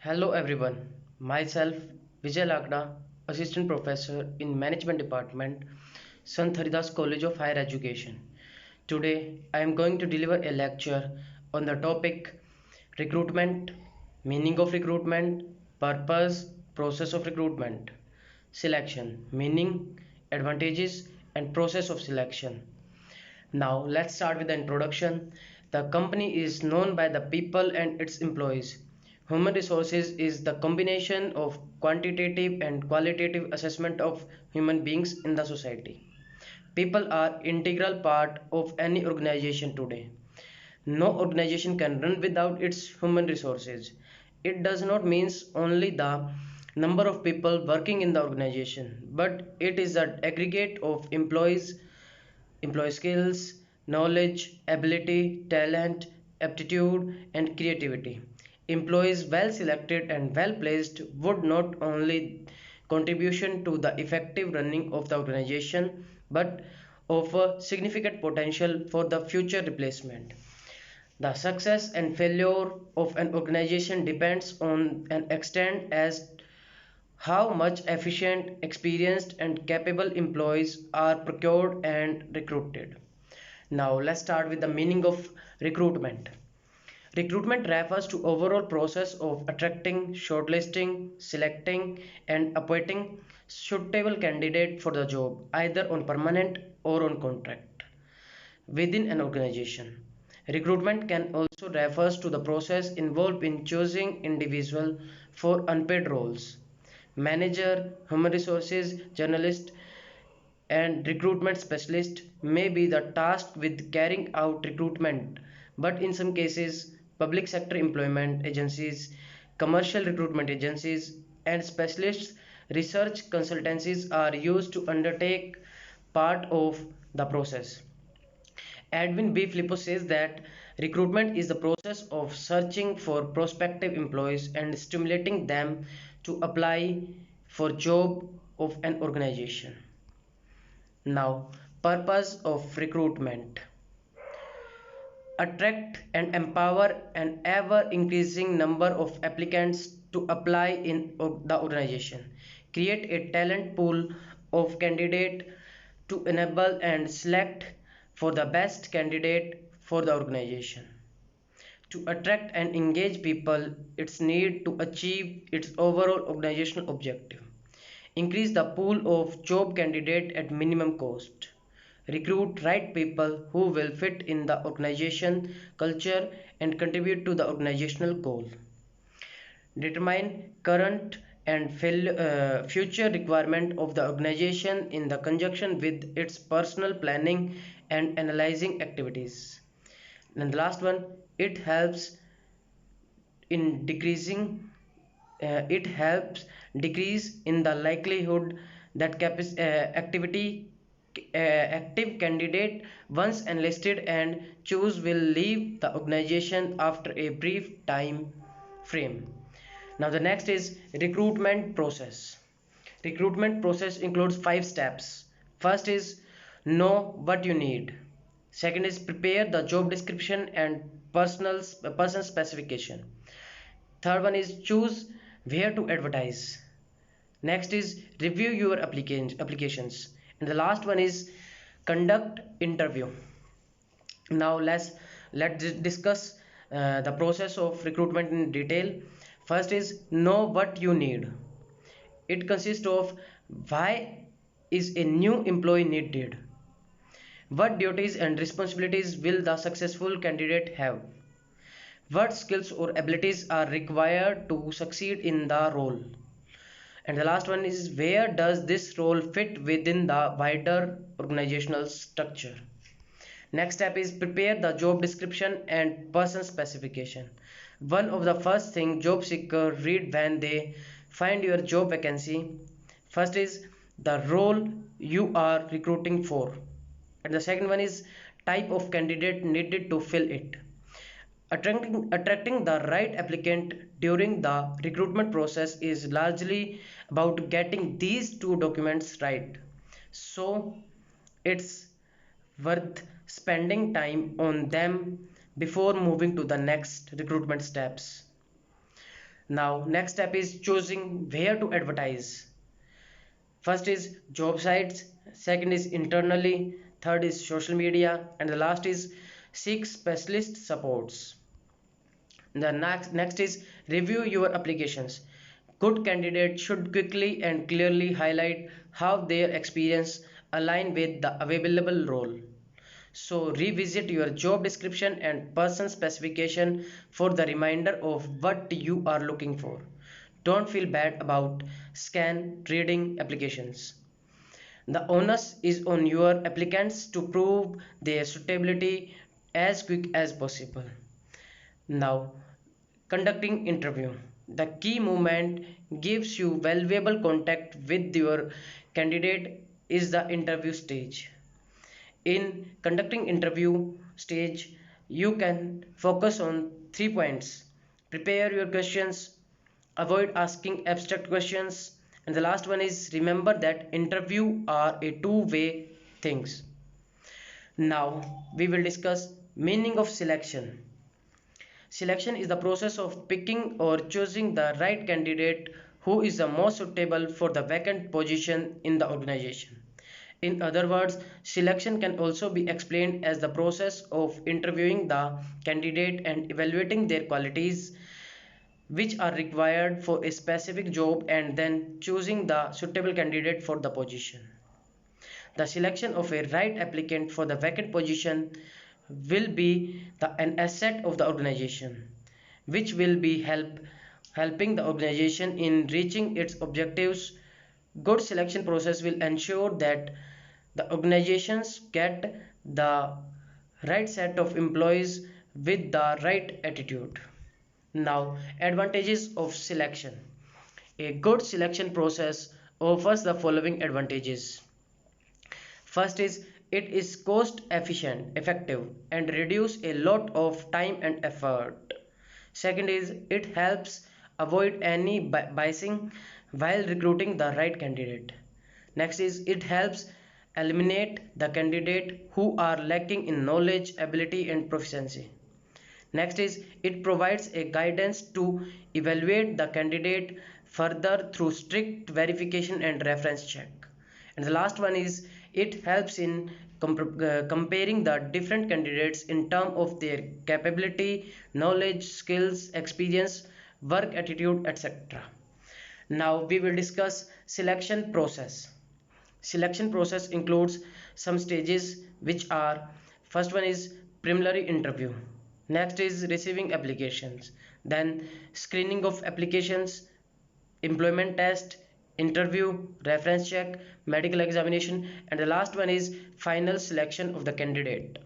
Hello everyone, myself Vijay Lakra, Assistant Professor in Management Department, Sant College of Higher Education. Today I am going to deliver a lecture on the topic recruitment, meaning of recruitment, purpose, process of recruitment, selection, meaning, advantages and process of selection. Now let's start with the introduction. The company is known by the people and its employees. Human resources is the combination of quantitative and qualitative assessment of human beings in the society. People are integral part of any organization today. No organization can run without its human resources. It does not mean only the number of people working in the organization, but it is the aggregate of employee skills, knowledge, ability, talent, aptitude, and creativity. Employees well selected and well placed would not only contribution to the effective running of the organization but offer significant potential for the future replacement. The success and failure of an organization depends on an extent as how much efficient, experienced, and capable employees are procured and recruited. Now, let's start with the meaning of recruitment. Recruitment refers to overall process of attracting, shortlisting, selecting, and appointing suitable candidate for the job, either on permanent or on contract within an organization. Recruitment can also refers to the process involved in choosing individual for unpaid roles. Manager, human resources, journalist, and recruitment specialist may be the tasked with carrying out recruitment, but in some cases, public sector employment agencies, commercial recruitment agencies, and specialist research consultancies are used to undertake part of the process. Edwin B. Filippo says that recruitment is the process of searching for prospective employees and stimulating them to apply for job of an organization. Now, purpose of recruitment: attract and empower an ever increasing number of applicants to apply in the organization, create a talent pool of candidate to enable and select for the best candidate for the organization. To attract and engage people, its need to achieve its overall organizational objective. Increase the pool of job candidate at minimum cost. Recruit right people who will fit in the organization culture and contribute to the organizational goal. Determine current and future requirement of the organization in the conjunction with its personal planning and analyzing activities. And the last one, it helps in decreasing it helps decrease in the likelihood that active candidate once enlisted and choose will leave the organization after a brief time frame. Now the next is recruitment process. Recruitment process includes 5 steps. First is know what you need. Second is prepare the job description and person specification. Third one is choose where to advertise. Next is review your applications. And the last one is conduct interview. Now let's discuss the process of recruitment in detail. First is know what you need. It consists of why is a new employee needed? What duties and responsibilities will the successful candidate have? What skills or abilities are required to succeed in the role? And the last one is where does this role fit within the wider organizational structure? Next step is prepare the job description and person specification. One of the first thing job seekers read when they find your job vacancy. First is the role you are recruiting for. And the second one is type of candidate needed to fill it. Attracting the right applicant during the recruitment process is largely about getting these two documents right. So it's worth spending time on them before moving to the next recruitment steps. Now, next step is choosing where to advertise. First is job sites, second is internally, third is social media, and the last is seek specialist supports. The next is review your applications. Good candidates should quickly and clearly highlight how their experience align with the available role. So revisit your job description and person specification for the reminder of what you are looking for. Don't feel bad about scan reading applications. The onus is on your applicants to prove their suitability as quick as possible. Now, conducting interview. The key moment gives you valuable contact with your candidate is the interview stage. In conducting interview stage, you can focus on 3 points. Prepare your questions, avoid asking abstract questions, and the last one is remember that interview are a two-way things. Now we will discuss meaning of selection. Selection is the process of picking or choosing the right candidate who is the most suitable for the vacant position in the organization. In other words, selection can also be explained as the process of interviewing the candidate and evaluating their qualities which are required for a specific job and then choosing the suitable candidate for the position. The selection of a right applicant for the vacant position will be an asset of the organization, which will be helping the organization in reaching its objectives. Good selection process will ensure that the organizations get the right set of employees with the right attitude. Now, advantages of selection. A good selection process offers the following advantages. First is it is cost efficient, effective and reduce a lot of time and effort. Second is it helps avoid any biasing while recruiting the right candidate. Next is it helps eliminate the candidate who are lacking in knowledge, ability and proficiency. Next is it provides a guidance to evaluate the candidate further through strict verification and reference check. And the last one is it helps in comparing the different candidates in terms of their capability, knowledge, skills, experience, work attitude, etc. Now we will discuss selection process. Selection process includes some stages which are first one is preliminary interview, next is receiving applications, then screening of applications, employment test, interview, reference check, medical examination, and the last one is final selection of the candidate.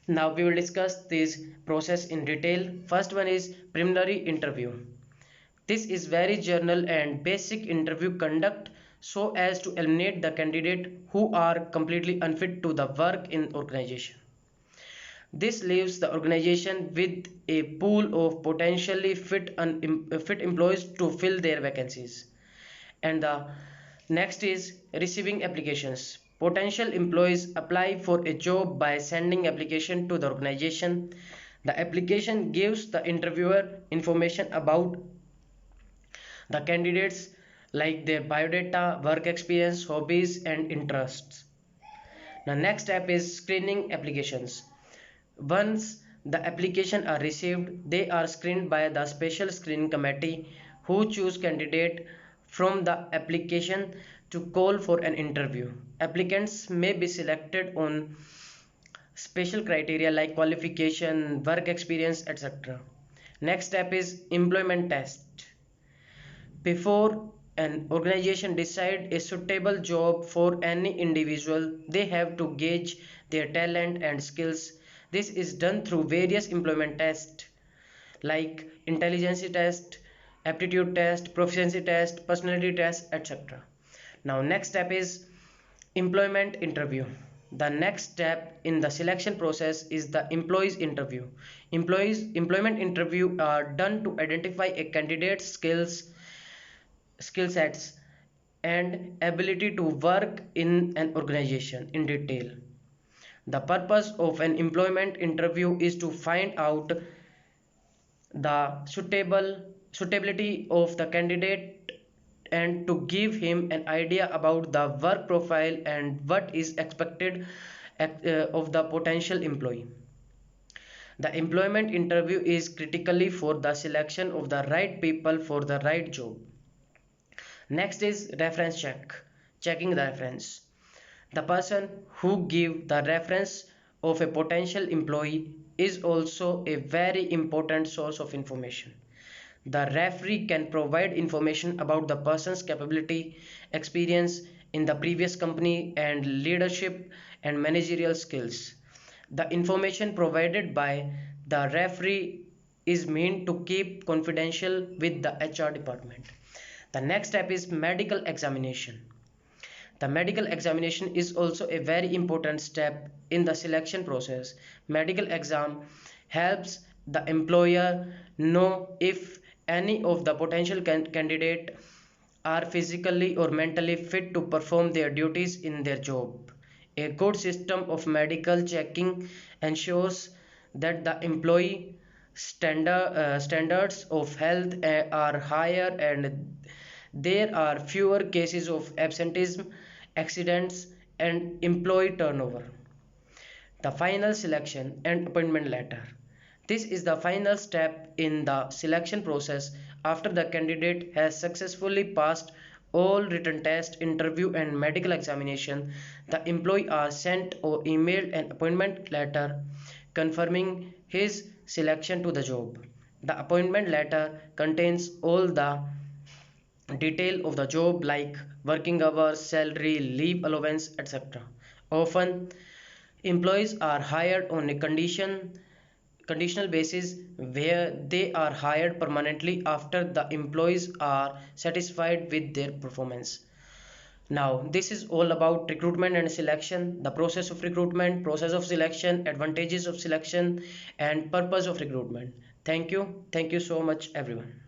Now we will discuss this process in detail. First one is preliminary interview. This is very general and basic interview conduct so as to eliminate the candidate who are completely unfit to the work in organization. This leaves the organization with a pool of potentially fit employees to fill their vacancies. And the next is receiving applications. Potential employees apply for a job by sending application to the organization. The application gives the interviewer information about the candidates like their biodata, work experience, hobbies and interests. The next step is screening applications. Once the application are received, they are screened by the special screening committee who choose candidate from the application to call for an interview. Applicants may be selected on special criteria like qualification, work experience, etc. Next step is employment test. Before an organization decide a suitable job for any individual, they have to gauge their talent and skills. This is done through various employment tests like intelligence test, aptitude test, proficiency test, personality test, etc. Now next step is employment interview. The next step in the selection process is the employees interview. Employment interview are done to identify a candidate's skill sets and ability to work in an organization in detail. The purpose of an employment interview is to find out the suitable suitability of the candidate and to give him an idea about the work profile and what is expected of the potential employee. The employment interview is critically for the selection of the right people for the right job. Next is reference check, checking the reference. The person who give the reference of a potential employee is also a very important source of information. The referee can provide information about the person's capability, experience in the previous company, and leadership and managerial skills. The information provided by the referee is meant to keep confidential with the HR department. The next step is medical examination. The medical examination is also a very important step in the selection process. Medical exam helps the employer know if any of the potential candidate are physically or mentally fit to perform their duties in their job. A good system of medical checking ensures that the employee standards of health are higher and there are fewer cases of absenteeism, accidents, and employee turnover. The final selection and appointment letter. This is the final step in the selection process after the candidate has successfully passed all written test, interview, and medical examination. The employee are sent or emailed an appointment letter confirming his selection to the job. The appointment letter contains all the detail of the job like working hours, salary, leave allowance, etc. Often employees are hired on a conditional basis where they are hired permanently after the employees are satisfied with their performance. Now, this is all about recruitment and selection, the process of recruitment, process of selection, advantages of selection, and purpose of recruitment. Thank you. Thank you so much, everyone.